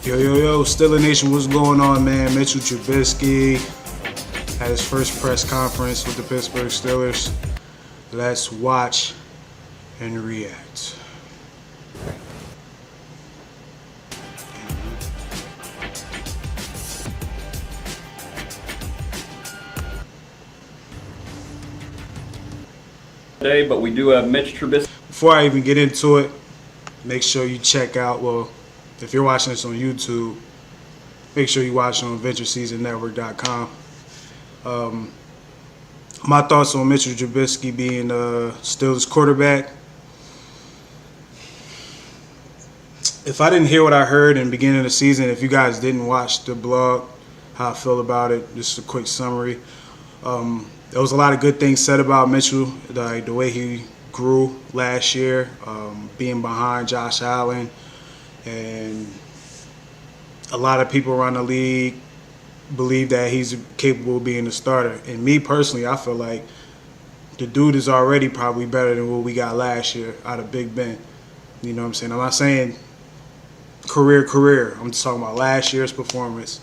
Yo, Steeler Nation, what's going on, man? Mitchell Trubisky had his first press conference with the Pittsburgh Steelers. Let's watch and react. Today, but we do have Mitch Trubisky. Before I even get into it, make sure you check out, well, if you're watching this on YouTube, make sure you watch it on VentureSeasonNetwork.com. My thoughts on Mitchell Trubisky being Steelers quarterback. If I didn't hear what I heard in the beginning of the season, if you guys didn't watch the blog, how I feel about it, just a quick summary. There was a lot of good things said about Mitchell, the way he grew last year, being behind Josh Allen, and a lot of people around the league believe that he's capable of being a starter. And me personally, I feel like the dude is already probably better than what we got last year out of Big Ben. You know what I'm saying? I'm not saying career. I'm just talking about last year's performance.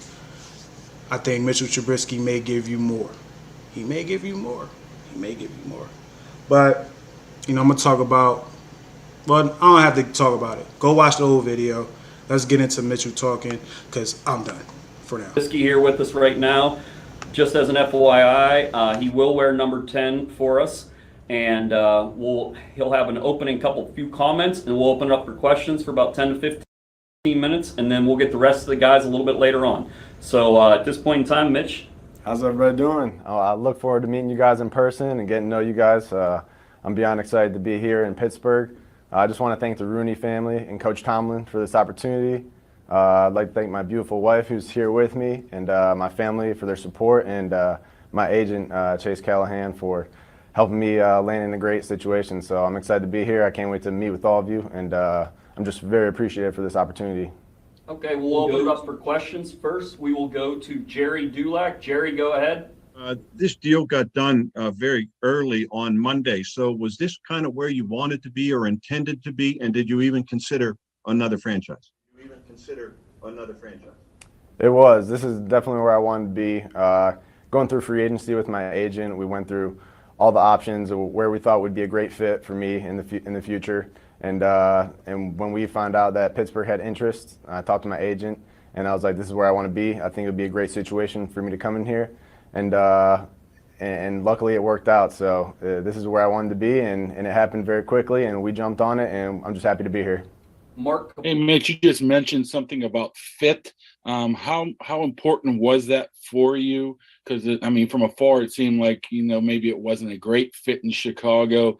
I think Mitchell Trubisky may give you more. He may give you more. But, I'm going to talk about, well, I don't have to talk about it. Go watch the old video. Let's get into Mitchell talking because I'm done for now. Trubisky here with us right now. Just as an FYI, he will wear number 10 for us. And he'll have an opening few comments, and we'll open it up for questions for about 10 to 15 minutes, and then we'll get the rest of the guys a little bit later on. So at this point in time, Mitch. How's everybody doing? I look forward to meeting you guys in person and getting to know you guys. I'm beyond excited to be here in Pittsburgh. I just want to thank the Rooney family and Coach Tomlin for this opportunity. I'd like to thank my beautiful wife who's here with me, and my family for their support, and my agent, Chase Callahan, for helping me land in a great situation. So I'm excited to be here. I can't wait to meet with all of you, and I'm just very appreciative for this opportunity. Okay, we'll open it up for questions. First, we will go to Jerry Dulac. Jerry, go ahead. This deal got done very early on Monday. So was this kind of where you wanted to be or intended to be? And did you even consider another franchise? It was. This is definitely where I wanted to be. Going through free agency with my agent, we went through all the options of where we thought would be a great fit for me in the future. And when we found out that Pittsburgh had interest, I talked to my agent, and I was like, this is where I want to be. I think it would be a great situation for me to come in here. And luckily it worked out. So this is where I wanted to be, and it happened very quickly, and we jumped on it, and I'm just happy to be here. Mark. Hey, Mitch, you just mentioned something about fit. How important was that for you? Because, from afar, it seemed like, maybe it wasn't a great fit in Chicago.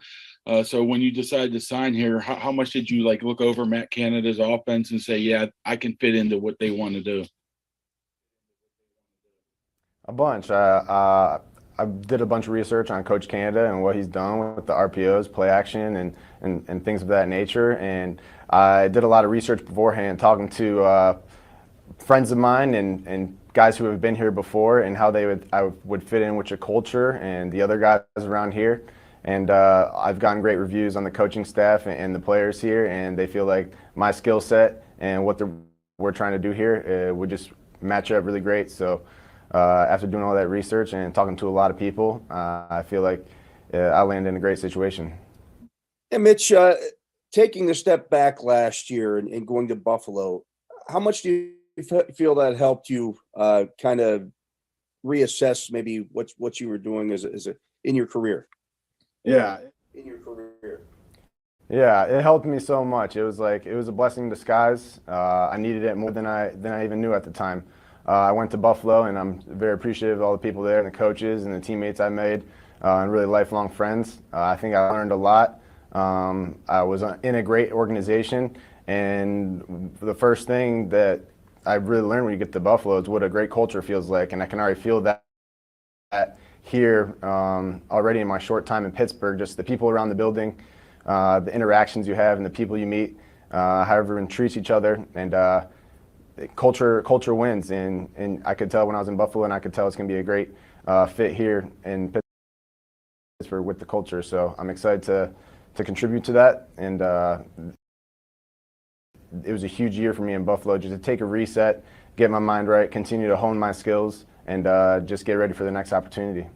So when you decided to sign here, how much did you look over Matt Canada's offense and say, yeah, I can fit into what they want to do? A bunch. I did a bunch of research on Coach Canada and what he's done with the RPOs, play action, and things of that nature. And I did a lot of research beforehand, talking to friends of mine and guys who have been here before, and how I would fit in with your culture and the other guys around here. And I've gotten great reviews on the coaching staff and the players here, and they feel like my skill set and what we're trying to do here would just match up really great. So after doing all that research and talking to a lot of people, I feel like I landed in a great situation. And Mitch, taking the step back last year and going to Buffalo, how much do you feel that helped you kind of reassess maybe what you were doing in your career? Yeah. Yeah, it helped me so much. It was a blessing in disguise. I needed it more than I even knew at the time. I went to Buffalo, and I'm very appreciative of all the people there and the coaches and the teammates I made, and really lifelong friends. I think I learned a lot. I was in a great organization, and the first thing that I really learned when you get to Buffalo is what a great culture feels like, and I can already feel that here already in my short time in Pittsburgh. Just the people around the building, the interactions you have, and the people you meet, how everyone treats each other, and culture wins. And I could tell when I was in Buffalo, and I could tell it's going to be a great fit here in Pittsburgh with the culture. So I'm excited to contribute to that, and it was a huge year for me in Buffalo, just to take a reset, get my mind right, continue to hone my skills, and just get ready for the next opportunity.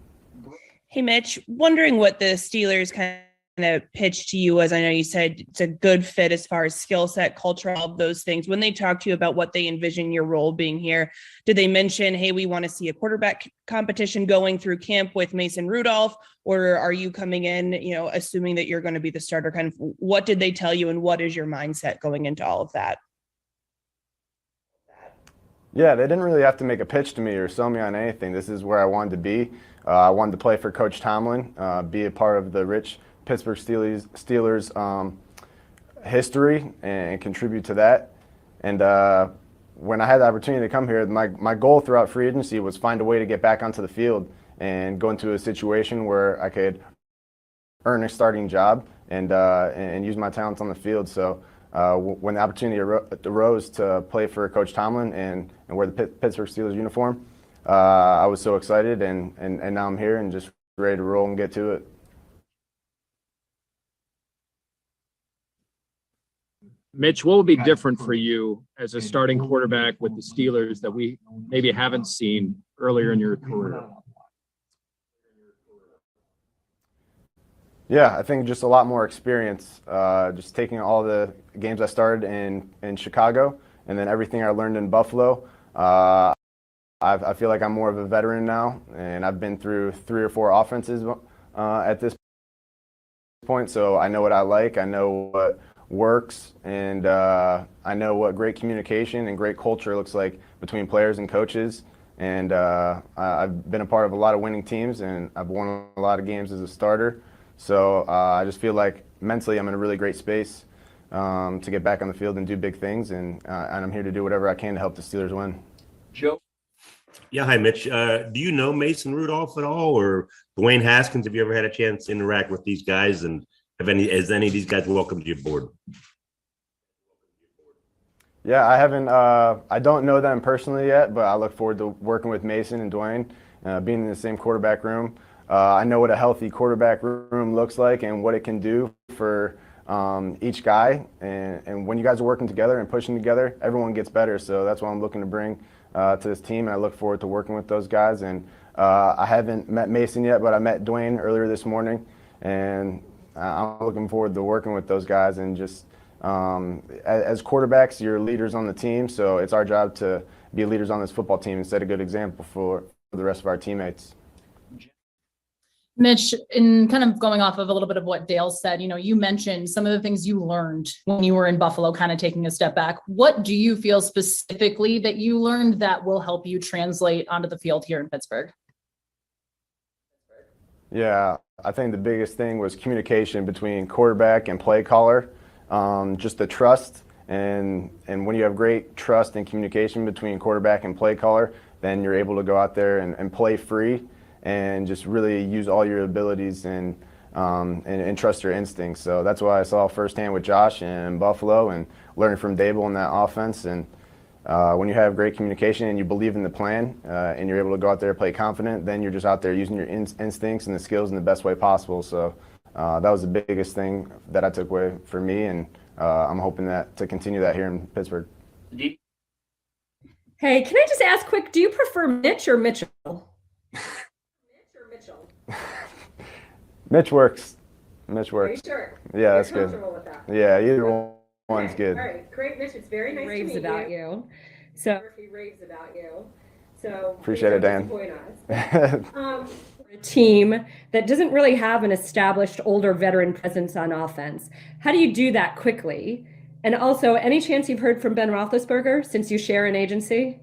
Hey, Mitch, wondering what the Steelers kind of pitched to you was. I know you said it's a good fit as far as skill set, culture, all of those things. When they talked to you about what they envision your role being here, did they mention, hey, we want to see a quarterback competition going through camp with Mason Rudolph? Or are you coming in, assuming that you're going to be the starter? Kind of what did they tell you, and what is your mindset going into all of that? Yeah, they didn't really have to make a pitch to me or sell me on anything. This is where I wanted to be. I wanted to play for Coach Tomlin, be a part of the rich Pittsburgh Steelers history and contribute to that. And when I had the opportunity to come here, my goal throughout free agency was find a way to get back onto the field and go into a situation where I could earn a starting job and use my talents on the field. So when the opportunity arose to play for Coach Tomlin and wear the Pittsburgh Steelers uniform, I was so excited, and now I'm here and just ready to roll and get to it. Mitch, what will be different for you as a starting quarterback with the Steelers that we maybe haven't seen earlier in your career? Yeah, I think just a lot more experience. Just taking all the games I started in Chicago and then everything I learned in Buffalo. I feel like I'm more of a veteran now, and I've been through 3 or 4 offenses at this point, so I know what I like, I know what works, and I know what great communication and great culture looks like between players and coaches. And I've been a part of a lot of winning teams, and I've won a lot of games as a starter. So I just feel like mentally I'm in a really great space to get back on the field and do big things, and I'm here to do whatever I can to help the Steelers win. Joe? Yeah, hi, Mitch. Do you know Mason Rudolph at all, or Dwayne Haskins? Have you ever had a chance to interact with these guys, and has any of these guys welcomed you aboard? Yeah, I haven't. I don't know them personally yet, but I look forward to working with Mason and Dwayne, being in the same quarterback room. I know what a healthy quarterback room looks like and what it can do for each guy. And when you guys are working together and pushing together, everyone gets better. So that's what I'm looking to bring to this team, and I look forward to working with those guys. And I haven't met Mason yet, but I met Dwayne earlier this morning, and I'm looking forward to working with those guys. And just as quarterbacks, you're leaders on the team, so it's our job to be leaders on this football team and set a good example for the rest of our teammates. Mitch, in kind of going off of a little bit of what Dale said, you mentioned some of the things you learned when you were in Buffalo, kind of taking a step back. What do you feel specifically that you learned that will help you translate onto the field here in Pittsburgh? Yeah, I think the biggest thing was communication between quarterback and play caller, just the trust. And when you have great trust and communication between quarterback and play caller, then you're able to go out there and play free and just really use all your abilities and trust your instincts. So that's what I saw firsthand with Josh and Buffalo, and learning from Dable in that offense. And when you have great communication and you believe in the plan and you're able to go out there and play confident, then you're just out there using your instincts and the skills in the best way possible. So that was the biggest thing that I took away for me, and I'm hoping to continue that here in Pittsburgh. Hey, can I just ask quick, do you prefer Mitch or Mitchell? Mitch works. Mitch works. Are you sure? Yeah, You're that's good. comfortable with that? Yeah, either one's good. All right, great, Mitch. It's very nice raves to meet about you. So he raves about you. So Appreciate it, Dan. A team that doesn't really have an established older veteran presence on offense. How do you do that quickly? And also, any chance you've heard from Ben Roethlisberger since you share an agency?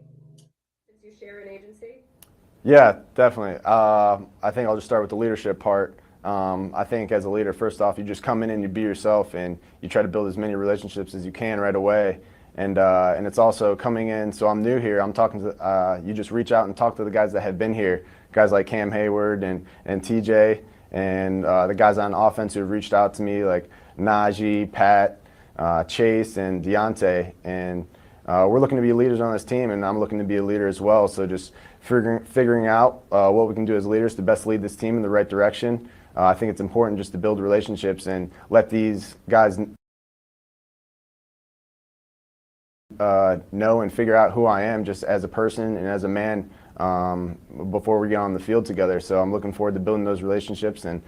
Yeah, definitely. I think I'll just start with the leadership part. I think as a leader, first off, you just come in and you be yourself, and you try to build as many relationships as you can right away. And it's also coming in. So I'm new here. I'm talking to you. Just reach out and talk to the guys that have been here, guys like Cam Hayward and TJ, and the guys on offense who have reached out to me, like Najee, Pat, Chase, and Deontay. And we're looking to be leaders on this team, and I'm looking to be a leader as well. So just figuring out what we can do as leaders to best lead this team in the right direction. I think it's important just to build relationships and let these guys know and figure out who I am just as a person and as a man before we get on the field together. So I'm looking forward to building those relationships and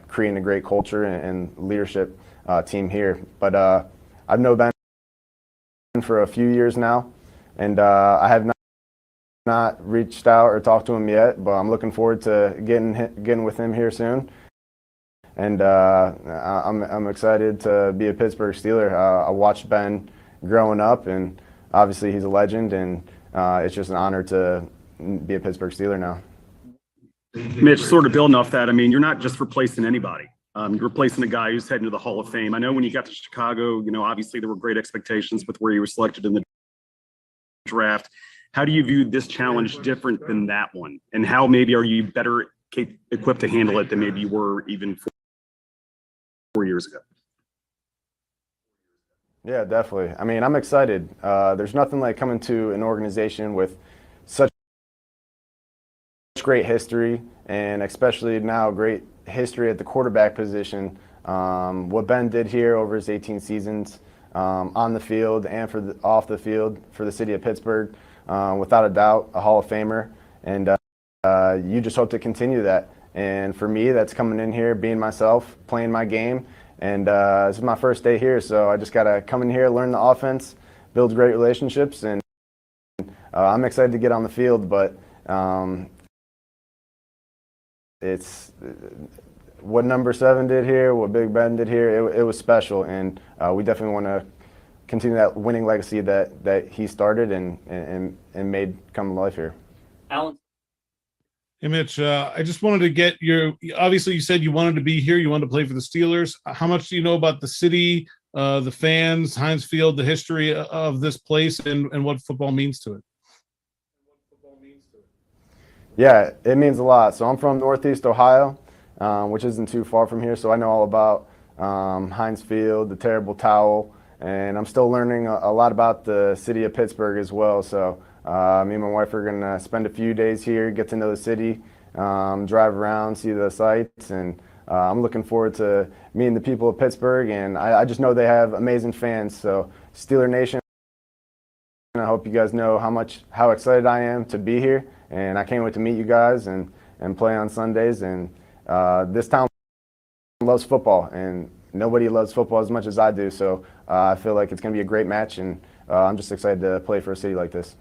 creating a great culture and leadership team here. But I've known Ben for a few years now, and I have not reached out or talked to him yet, but I'm looking forward to getting with him here soon. And I'm excited to be a Pittsburgh Steeler. I watched Ben growing up, and obviously he's a legend, and it's just an honor to be a Pittsburgh Steeler now. Mitch, sort of building off that, I mean, you're not just replacing anybody. You're replacing a guy who's heading to the Hall of Fame. I know when you got to Chicago, obviously there were great expectations with where you were selected in the draft. How do you view this challenge different than that one? And how maybe are you better equipped to handle it than maybe you were even 4 years ago? Yeah, definitely. I mean, I'm excited. There's nothing like coming to an organization with such great history, and especially now great history at the quarterback position. What Ben did here over his 18 seasons on the field and off the field for the city of Pittsburgh, without a doubt, a Hall of Famer. And you just hope to continue that. And for me, that's coming in here, being myself, playing my game. And this is my first day here, so I just got to come in here, learn the offense, build great relationships, and I'm excited to get on the field. But it's what number 7 did here, what Big Ben did here, it was special, and we definitely want to continue that winning legacy that he started and made come to life here. Alan? Hey, Mitch, I just wanted to get obviously you said you wanted to be here, you wanted to play for the Steelers. How much do you know about the city, the fans, Heinz Field, the history of this place, and what football means to it? Yeah, it means a lot. So I'm from Northeast Ohio, which isn't too far from here, so I know all about Heinz Field, the terrible towel, and I'm still learning a lot about the city of Pittsburgh as well. So me and my wife are going to spend a few days here, get to know the city, drive around, see the sights, and I'm looking forward to meeting the people of Pittsburgh, and I just know they have amazing fans. So Steeler Nation, I hope you guys know how excited I am to be here, and I can't wait to meet you guys and play on Sundays. And this town loves football, and nobody loves football as much as I do. So I feel like it's going to be a great match, and I'm just excited to play for a city like this.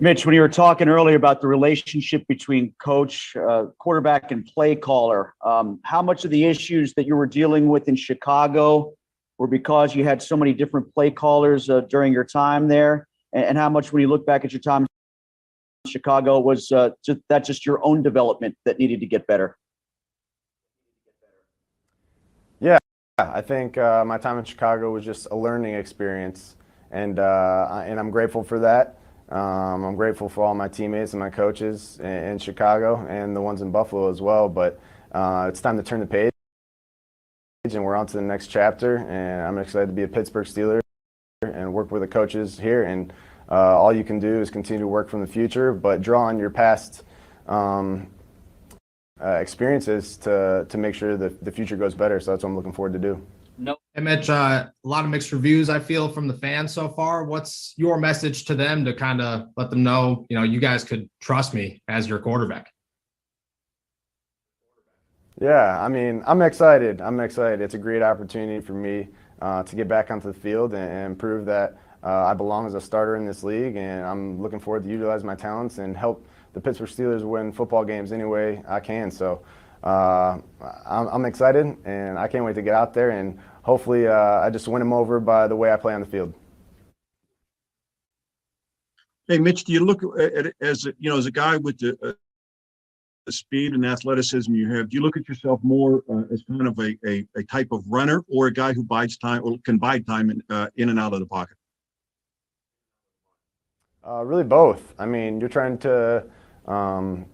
Mitch, when you were talking earlier about the relationship between coach, quarterback, and play caller, how much of the issues that you were dealing with in Chicago were because you had so many different play callers during your time there? And how much, when you look back at your time in Chicago, was just your own development that needed to get better? Yeah, I think my time in Chicago was just a learning experience, and I'm grateful for that. I'm grateful for all my teammates and my coaches in Chicago and the ones in Buffalo as well. But it's time to turn the page, and we're on to the next chapter. And I'm excited to be a Pittsburgh Steeler and work with the coaches here. And all you can do is continue to work from the future, but draw on your past experiences to make sure that the future goes better. So that's what I'm looking forward to do. No. Hey, Mitch, a lot of mixed reviews, I feel, from the fans so far. What's your message to them to kind of let them know, you guys could trust me as your quarterback? Yeah, I mean, I'm excited. It's a great opportunity for me to get back onto the field and prove that I belong as a starter in this league, and I'm looking forward to utilize my talents and help the Pittsburgh Steelers win football games any way I can. So I'm excited, and I can't wait to get out there, and hopefully I just win them over by the way I play on the field. Hey, Mitch, do you look at it as a guy with the speed and athleticism you have? Do you look at yourself more as kind of a type of runner, or a guy who bides time or can bide time in and out of the pocket? Really both. I mean, you're trying to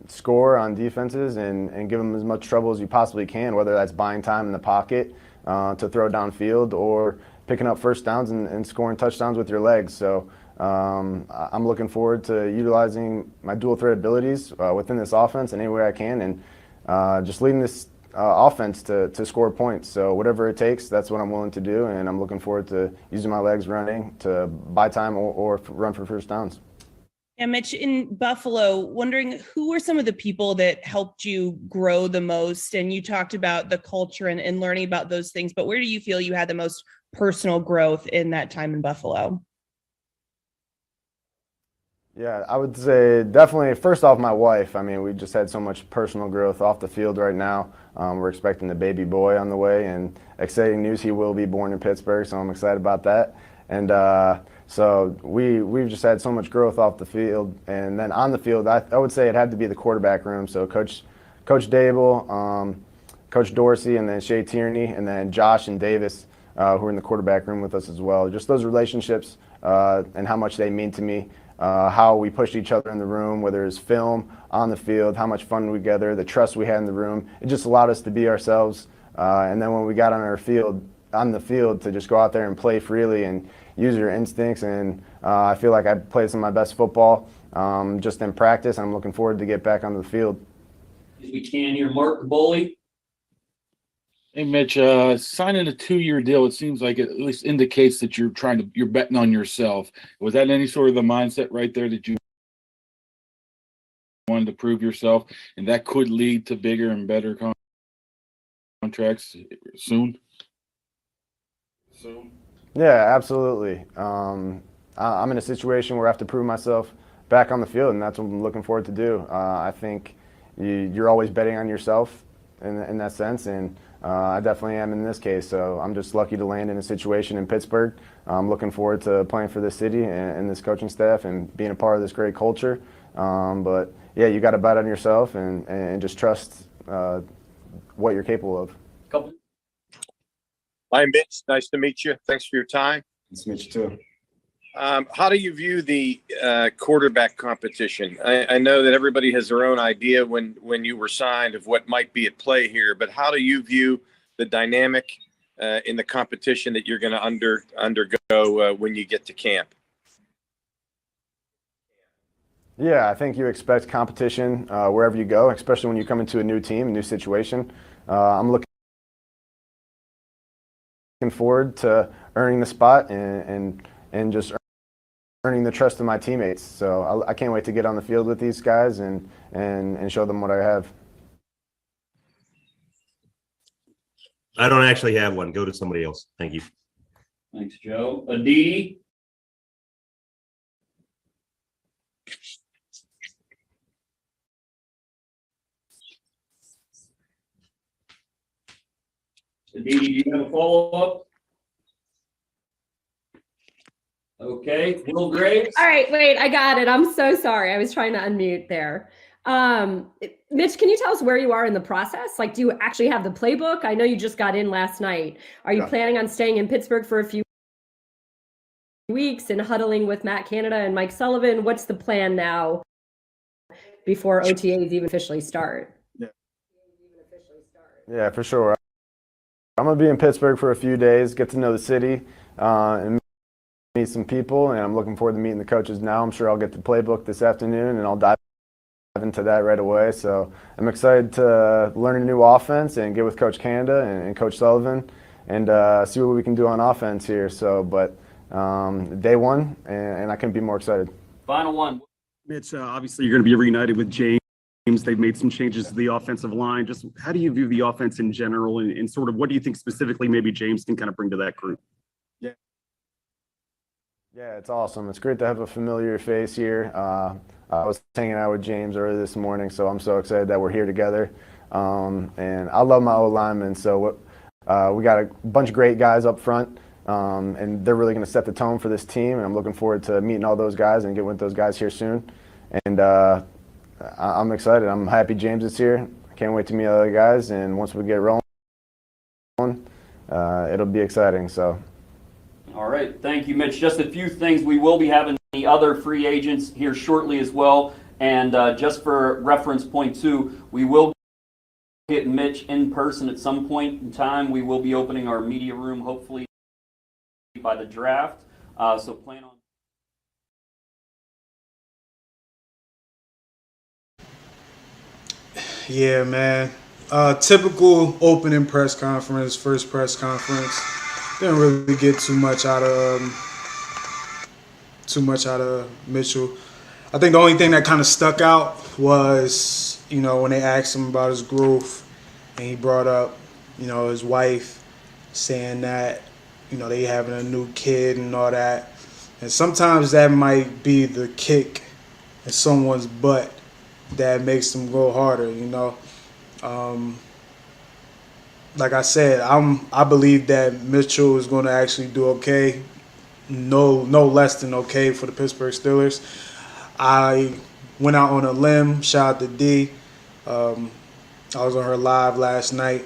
score on defenses and give them as much trouble as you possibly can, whether that's buying time in the pocket to throw downfield or picking up first downs and scoring touchdowns with your legs. So I'm looking forward to utilizing my dual threat abilities within this offense in any way I can, and just leading this offense to score points. So whatever it takes, that's what I'm willing to do, and I'm looking forward to using my legs running to buy time or run for first downs. And Mitch, in Buffalo, wondering who were some of the people that helped you grow the most? And you talked about the culture and learning about those things, but where do you feel you had the most personal growth in that time in Buffalo? Yeah, I would say definitely, first off, my wife. I mean, we just had so much personal growth off the field right now. We're expecting the baby boy on the way, and exciting news, he will be born in Pittsburgh, so I'm excited about that. And so we've just had so much growth off the field. And then on the field, I would say it had to be the quarterback room. So Coach Dable, Coach Dorsey, and then Shea Tierney, and then Josh and Davis, who are in the quarterback room with us as well. Just those relationships and how much they mean to me. How we pushed each other in the room, whether it's film, on the field, how much fun we together, the trust we had in the room. It just allowed us to be ourselves. And then when we got on the field, to just go out there and play freely and use your instincts. And I feel like I played some of my best football just in practice. I'm looking forward to get back onto the field. We can hear Mark the bully. Hey, Mitch, signing a 2-year deal, it seems like it at least indicates that you're betting on yourself. Was that any sort of the mindset right there that you wanted to prove yourself, and that could lead to bigger and better contracts soon? Yeah, absolutely. I'm in a situation where I have to prove myself back on the field, and that's what I'm looking forward to do. I think you're always betting on yourself in that sense, and I definitely am in this case. So I'm just lucky to land in a situation in Pittsburgh. I'm looking forward to playing for this city and this coaching staff and being a part of this great culture. But yeah, you got to bet on yourself and just trust what you're capable of. Hi, Mitch. Nice to meet you. Thanks for your time. Nice to meet you too. How do you view the quarterback competition? I know that everybody has their own idea when you were signed of what might be at play here, but how do you view the dynamic in the competition that you're going to undergo when you get to camp? Yeah, I think you expect competition wherever you go, especially when you come into a new team, a new situation. I'm looking forward to earning the spot and just earning the trust of my teammates. So I can't wait to get on the field with these guys and show them what I have. I don't actually have one. Go to somebody else. Thank you. Thanks, Joe. Aditi. Aditi, do you have a follow-up? Okay, Will Graves. All right, wait, I got it. I'm so sorry. I was trying to unmute there. Mitch, can you tell us where you are in the process? Like, do you actually have the playbook? I know you just got in last night. Are you planning on staying in Pittsburgh for a few weeks and huddling with Matt Canada and Mike Sullivan? What's the plan now before OTAs even officially start? Yeah, for sure. I'm going to be in Pittsburgh for a few days, get to know the city, and meet some people, and I'm looking forward to meeting the coaches now. I'm sure I'll get the playbook this afternoon, and I'll dive into that right away. So I'm excited to learn a new offense and get with Coach Canada and Coach Sullivan and see what we can do on offense here. So, but day one, and I couldn't be more excited. Final one. Mitch, obviously you're going to be reunited with James. They've made some changes to the offensive line. Just how do you view the offense in general, and sort of what do you think specifically maybe James can kind of bring to that group? Yeah, it's awesome. It's great to have a familiar face here. I was hanging out with James early this morning, so I'm so excited that we're here together. And I love my O-linemen, so we got a bunch of great guys up front, and they're really going to set the tone for this team, and I'm looking forward to meeting all those guys and getting with those guys here soon. And I'm excited. I'm happy James is here. I can't wait to meet other guys, and once we get rolling, it'll be exciting. So. All right, thank you, Mitch. Just a few things. We will be having the other free agents here shortly as well. And just for reference point too, we will get Mitch in person at some point in time. We will be opening our media room, hopefully by the draft. So plan on. Yeah, man. Typical opening press conference, first press conference. Didn't really get too much out of Mitchell. I think the only thing that kind of stuck out was, when they asked him about his growth, and he brought up, his wife, saying that, they having a new kid and all that. And sometimes that might be the kick in someone's butt that makes them go harder, Like I said, I believe that Mitchell is going to actually do okay, no less than okay for the Pittsburgh Steelers. I went out on a limb. Shout out to D. I was on her live last night,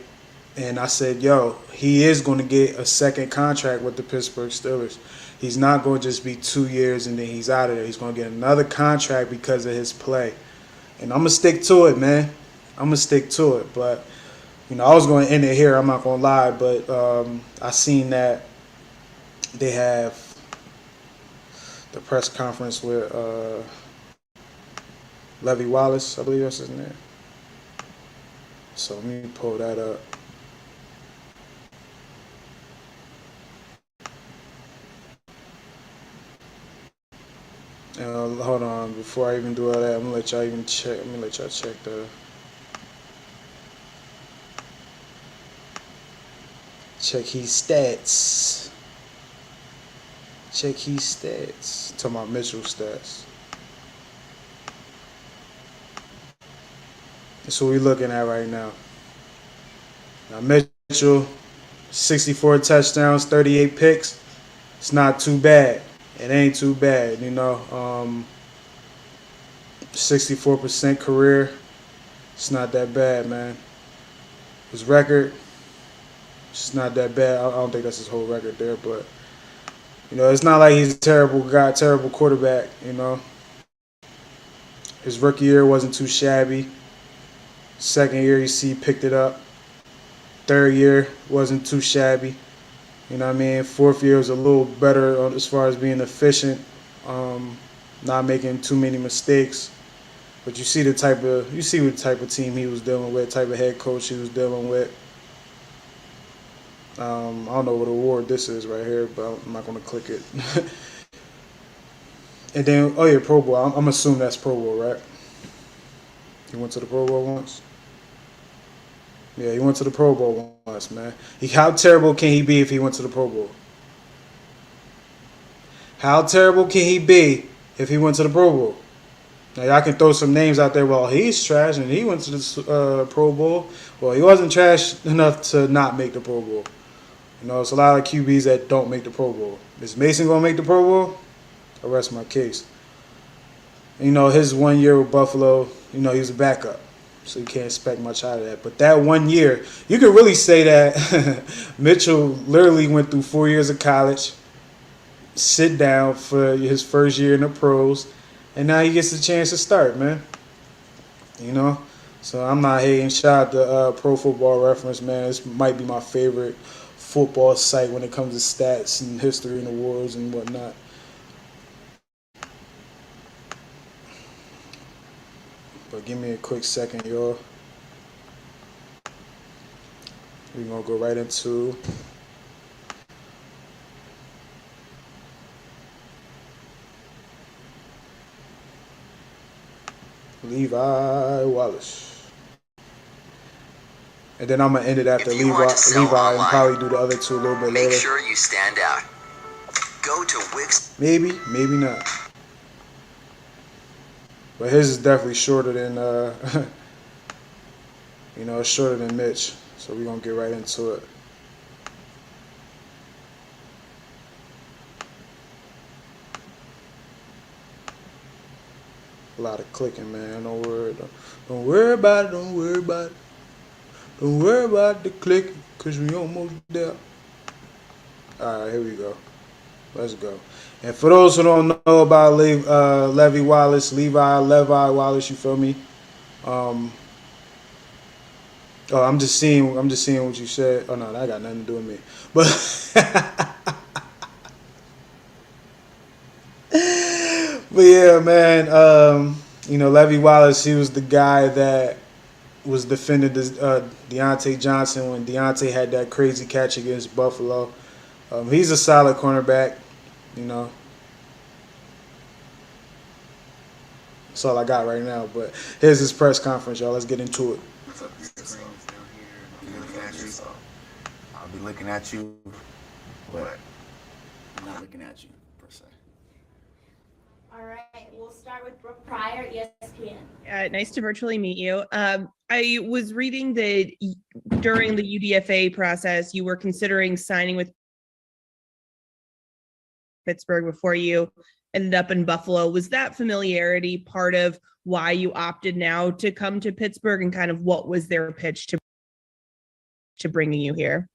and I said, "Yo, he is going to get a second contract with the Pittsburgh Steelers. He's not going to just be 2 years and then he's out of there. He's going to get another contract because of his play, and I'm gonna stick to it, man. I'm gonna stick to it, but." I was going to end it here. I'm not going to lie, but I seen that they have the press conference with Levi Wallace, I believe that's his name. So let me pull that up. Hold on, before I even do all that, I'm gonna let y'all even check. Let me let y'all check the. Check his stats. Check his stats. Talking about Mitchell's stats. That's what we're looking at right now. Now Mitchell, 64 touchdowns, 38 picks. It's not too bad. It ain't too bad, 64% career. It's not that bad, man. His record. It's not that bad. I don't think that's his whole record there, but it's not like he's a terrible guy, terrible quarterback. His rookie year wasn't too shabby. Second year, you see, he picked it up. Third year wasn't too shabby. Fourth year was a little better as far as being efficient, not making too many mistakes. But you see what type of team he was dealing with, type of head coach he was dealing with. I don't know what award this is right here, but I'm not going to click it. And then, Pro Bowl. I'm assuming that's Pro Bowl, right? He went to the Pro Bowl once? Yeah, he went to the Pro Bowl once, man. How terrible can he be if he went to the Pro Bowl? How terrible can he be if he went to the Pro Bowl? Now, y'all can throw some names out there. Well, he's trash, and he went to the Pro Bowl. Well, he wasn't trash enough to not make the Pro Bowl. It's a lot of QBs that don't make the Pro Bowl. Is Mason going to make the Pro Bowl? I rest my case. His 1 year with Buffalo, he was a backup. So you can't expect much out of that. But that 1 year, you could really say that Mitchell literally went through 4 years of college, sit down for his first year in the pros, and now he gets a chance to start, man. So I'm not hating. Shout out to Pro Football Reference, man. This might be my favorite football site when it comes to stats and history and awards and whatnot. But give me a quick second, y'all. We're going to go right into Levi Wallace. And then I'm going to end it after Levi and probably do the other two a little bit later. Make sure you stand out. Go to Wix. Maybe not. But his is definitely shorter than, it's shorter than Mitch. So we're going to get right into it. A lot of clicking, man. Don't worry about it. Don't worry about the clicking, because we almost there. All right, here we go. Let's go. And for those who don't know about Levi Wallace, you feel me? I'm just seeing what you said. Oh no, that got nothing to do with me. But yeah, man. Levi Wallace, he was the guy that was defending Deontay Johnson when Deontay had that crazy catch against Buffalo. He's a solid cornerback, you know. That's all I got right now. But here's his press conference, y'all. Let's get into it. What's up? This is down here. I'm looking at you, so I'll be looking at you, but I'm not looking at you per se. All right, we'll start with Brooke Pryor, ESPN. Nice to virtually meet you. I was reading that during the UDFA process, you were considering signing with Pittsburgh before you ended up in Buffalo. Was that familiarity part of why you opted now to come to Pittsburgh, and kind of what was their pitch to bringing you here?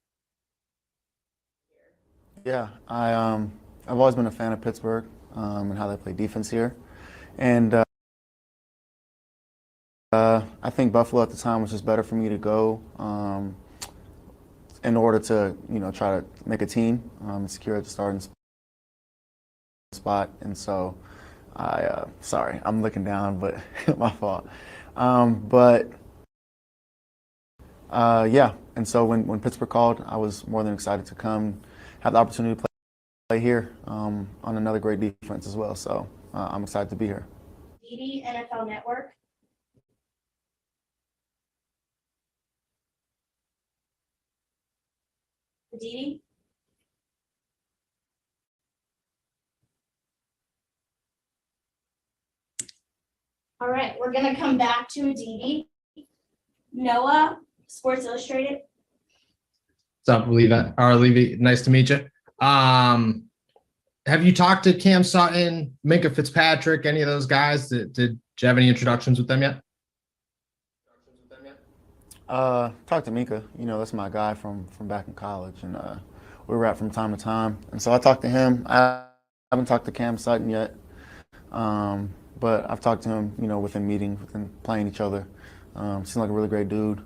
Yeah, I've always been a fan of Pittsburgh and how they play defense here, and I think Buffalo at the time was just better for me to go in order to try to make a team and secure at the starting spot. And so sorry, I'm looking down, but my fault. Yeah, and so when Pittsburgh called, I was more than excited to come, have the opportunity to play here on another great defense as well. So I'm excited to be here. DD NFL Network. DD. All right, we're gonna come back to DD. Noah, Sports Illustrated. What's up, Levi? Nice to meet you. Have you talked to Cam Sutton, Minka Fitzpatrick, any of those guys? Did you have any introductions with them yet? Talked to Minka. That's my guy from back in college, and we rap from time to time. And so I talked to him. I haven't talked to Cam Sutton yet, but I've talked to him, within meetings, within playing each other. Seems like a really great dude.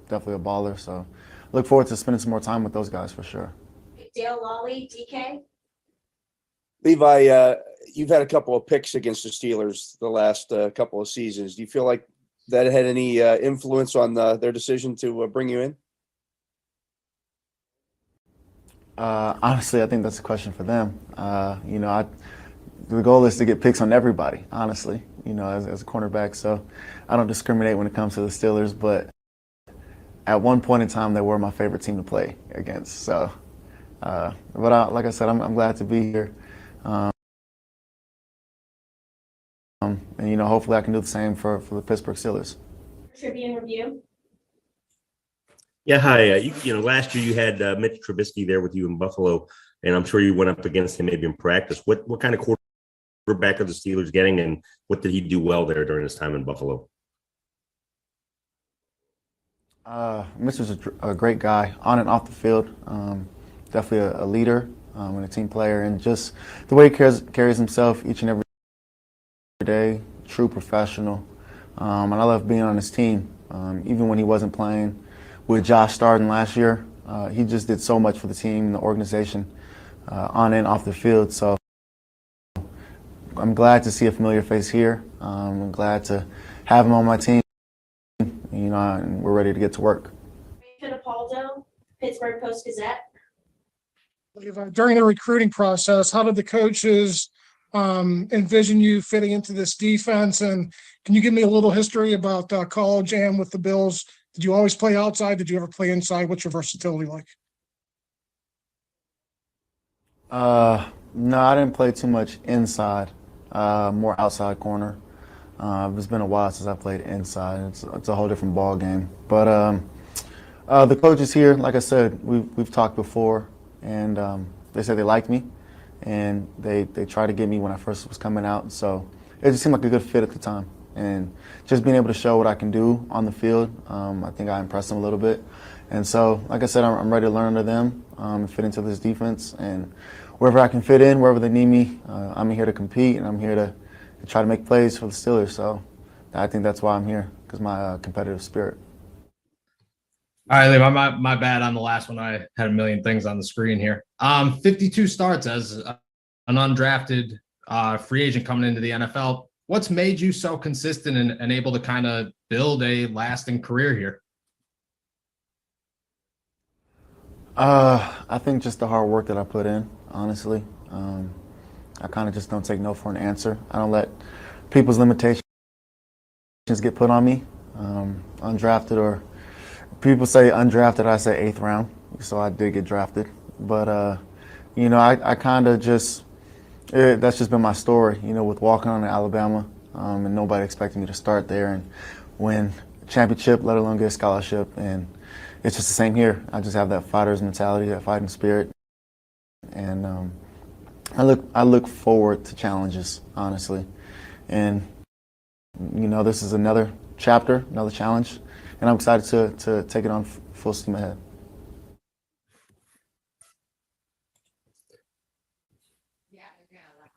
Definitely a baller. So look forward to spending some more time with those guys for sure. Dale Lawley, DK. Levi, you've had a couple of picks against the Steelers the last couple of seasons. Do you feel like that had any influence on their decision to bring you in? Honestly, I think that's a question for them. The goal is to get picks on everybody, honestly, as a cornerback. So I don't discriminate when it comes to the Steelers, but at one point in time, they were my favorite team to play against. So, like I said, I'm glad to be here. And hopefully I can do the same for the Pittsburgh Steelers. Tribune Review. Yeah, hi. Last year you had Mitch Trubisky there with you in Buffalo, and I'm sure you went up against him maybe in practice. What kind of quarterback are the Steelers getting, and what did he do well there during his time in Buffalo? Mitch was a great guy on and off the field. Definitely a leader and a team player, and just the way he carries himself each and every day, true professional. And I love being on his team. Even when he wasn't playing with Josh starting last year, he just did so much for the team and the organization on and off the field. So I'm glad to see a familiar face here. I'm glad to have him on my team. And we're ready to get to work. Fittipaldo, Pittsburgh Post-Gazette. During the recruiting process, how did the coaches envision you fitting into this defense? And can you give me a little history about college and with the Bills? Did you always play outside? Did you ever play inside? What's your versatility like? No, I didn't play too much inside, more outside corner. It's been a while since I played inside. It's a whole different ball game. But the coaches here, like I said, we've talked before, and they said they liked me, and they tried to get me when I first was coming out. So it just seemed like a good fit at the time. And just being able to show what I can do on the field, I think I impressed them a little bit. And so, like I said, I'm ready to learn under them and fit into this defense. And wherever I can fit in, wherever they need me, I'm here to compete, and I'm here to try to make plays for the Steelers. So I think that's why I'm here, because my competitive spirit. All right, Levi, my bad on the last one. I had a million things on the screen here. 52 starts as an undrafted free agent coming into the NFL. what's made you so consistent and able to kind of build a lasting career here? I think just the hard work that I put in, honestly. I kind of just don't take no for an answer. I don't let people's limitations get put on me. Undrafted, or people say undrafted, I say 8th round. So I did get drafted. But, you know, I kind of just, that's just been my story, you know, with walking on to Alabama and nobody expecting me to start there and win a championship, let alone get a scholarship. And it's just the same here. I just have that fighter's mentality, that fighting spirit. And I look forward to challenges, honestly. And, you know, this is another chapter, another challenge. And I'm excited to take it on full steam ahead.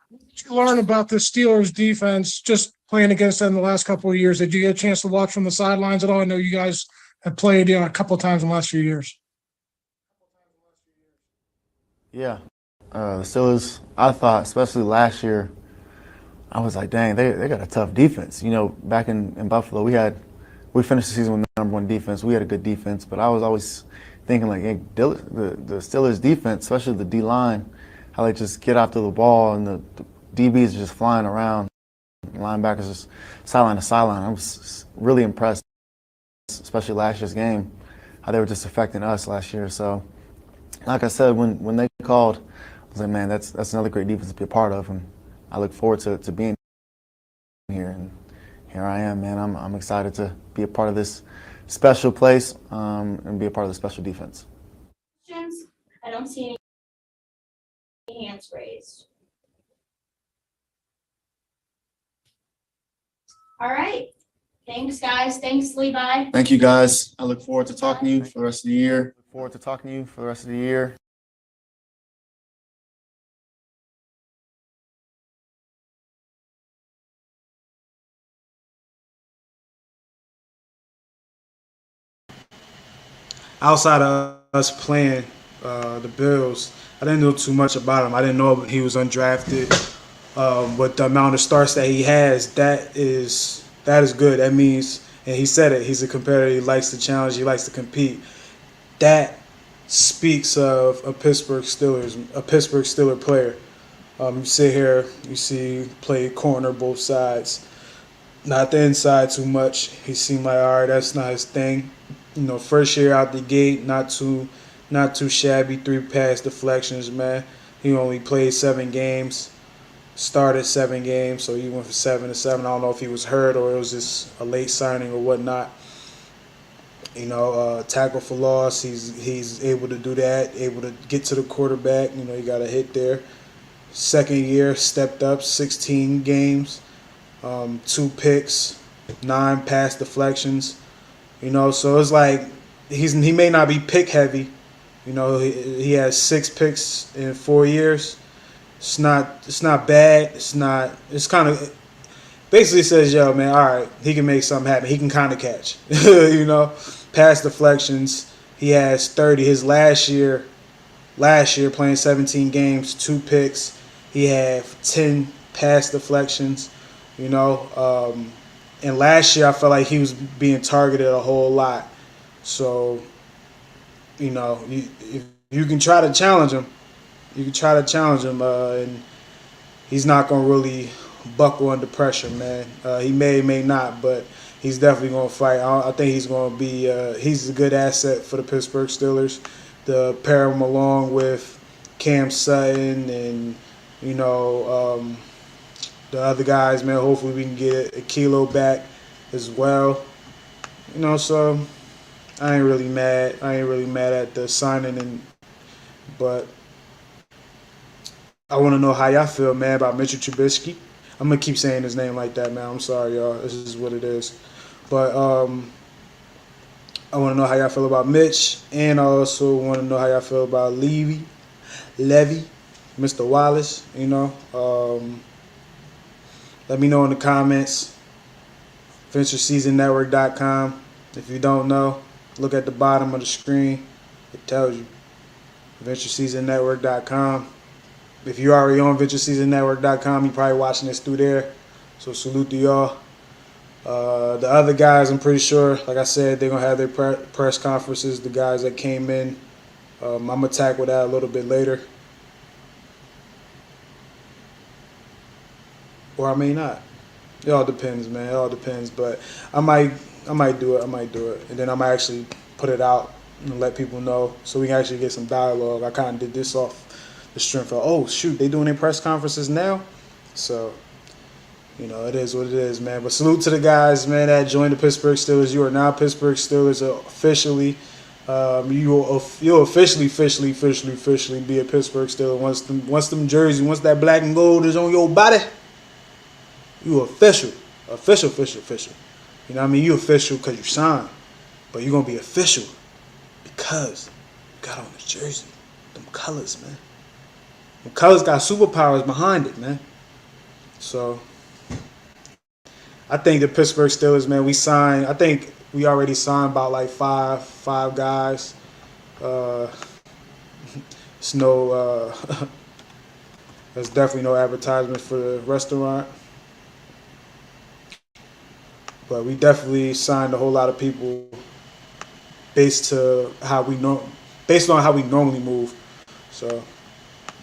Did you learn about the Steelers defense just playing against them the last couple of years? Did you get a chance to watch from the sidelines at all? I know you guys have played, you know, a couple of times in the last few years. Yeah. The Steelers, I thought, especially last year, I was like, dang, they got a tough defense. You know, back in Buffalo, we finished the season with #1 defense. We had a good defense, but I was always thinking like, hey, the Steelers defense, especially the D-line, how they just get after the ball and the DBs are just flying around. Linebackers just sideline to sideline. I was really impressed, especially last year's game, how they were just affecting us last year. So, like I said, when they called, I was like, man, that's another great defense to be a part of, and I look forward to being here. And here I am, man. I'm excited to be a part of this special place and be a part of the special defense. Questions? I don't see any hands raised. All right. Thanks, guys. Thanks, Levi. Thank you, guys. I look forward to talking to you for the rest of the year. Look forward to talking to you for the rest of the year. Outside of us playing the Bills, I didn't know too much about him. I didn't know he was undrafted. But the amount of starts that he has, that is good. That means, and he said it, he's a competitor. He likes to challenge. He likes to compete. That speaks of a Pittsburgh Steeler player. You sit here, you see play corner both sides, not the inside too much. He seemed like, all right, that's not his thing. You know, first year out the gate, not too shabby. 3 pass deflections, man. He only played 7 games, started 7 games, so he went from 7-7. I don't know if he was hurt or it was just a late signing or whatnot. You know, tackle for loss, he's able to do that, able to get to the quarterback. You know, he got a hit there. Second year, stepped up, 16 games, 2 picks, 9 pass deflections. You know, so it's like he may not be pick heavy. You know, he has 6 picks in 4 years. It's not bad. It's kind of basically says, yo, man, all right, he can make something happen. He can kind of catch. You know, pass deflections. He has 30. His last year playing 17 games, 2 picks. He had 10 pass deflections. You know, and last year I felt like he was being targeted a whole lot. So, you know, if you can try to challenge him, and he's not going to really buckle under pressure, man. He may not, but he's definitely going to fight. I think he's going to be he's a good asset for the Pittsburgh Steelers. To pair him along with Cam Sutton and, you know, the other guys, man. Hopefully we can get a kilo back as well. You know, so I ain't really mad at the signing, but I want to know how y'all feel, man, about Mitch Trubisky. I'm going to keep saying his name like that, man. I'm sorry, y'all. This is what it is. But I want to know how y'all feel about Mitch, and I also want to know how y'all feel about Levi, Mr. Wallace, you know. Let me know in the comments. VentureSeasonNetwork.com. If you don't know, look at the bottom of the screen. It tells you. VentureSeasonNetwork.com. If you're already on VentureSeasonNetwork.com, you're probably watching this through there. So salute to y'all. The other guys, I'm pretty sure, like I said, they're going to have their press conferences, the guys that came in. I'm going to tackle that a little bit later. Or I may not. It all depends, man. It all depends. But I might do it. And then I might actually put it out and let people know so we can actually get some dialogue. I kind of did this off the strength of, oh, shoot, they doing their press conferences now? So, you know, it is what it is, man. But salute to the guys, man, that joined the Pittsburgh Steelers. You are now Pittsburgh Steelers officially. You'll officially be a Pittsburgh Steeler once them jersey, once that black and gold is on your body. You official. You know what I mean? You official because you signed, but you're gonna be official because you got on the jersey. Them colors, man. Them colors got superpowers behind it, man. So I think the Pittsburgh Steelers, man, I think we already signed about like five guys. It's no there's definitely no advertisement for the restaurant. But we definitely signed a whole lot of people based on how we normally move. So,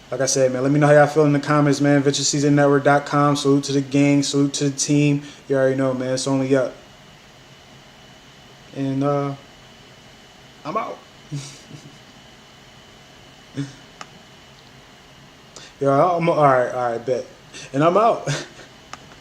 like I said, man, let me know how y'all feel in the comments, man. VentureSeasonNetwork.com. Salute to the gang. Salute to the team. You already know, man. It's only up. And I'm out. Yo, all right, bet. And I'm out.